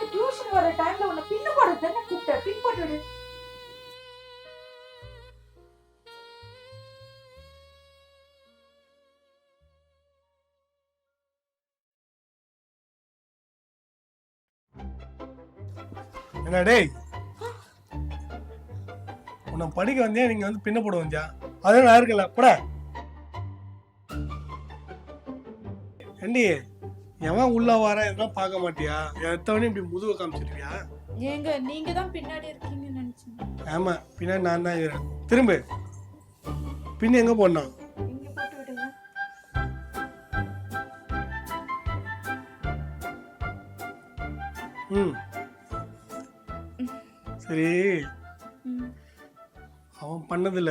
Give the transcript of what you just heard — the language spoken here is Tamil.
வந்து டியூஷன் வர டைம்ல உன்னை பின்னு போட தானே கூப்பிட்டேன். பின் போட்டு விடு. என்ன டேய், உன்னை படிக்க வந்தியா நீங்க வந்து பின்ன போட வந்தியா? அதான் நான் இருக்கல போட. ஏண்டி எவன் உள்ள வர இதெல்லாம் பார்க்க மாட்டியா? எத்தவனே இப்படி முதுக காமிச்சிருக்கியா? ஏங்க நீங்க தான் பின்னாடி இருக்கீங்கன்னு நினைச்சேன். ஆமா, பின்னாடி நான் தான் இருக்கிறேன். திரும்ப பின்ன எங்க போடணும்? இங்க போட்டு விடுங்க. ம் சரி, ம். அவன் பண்ணதுல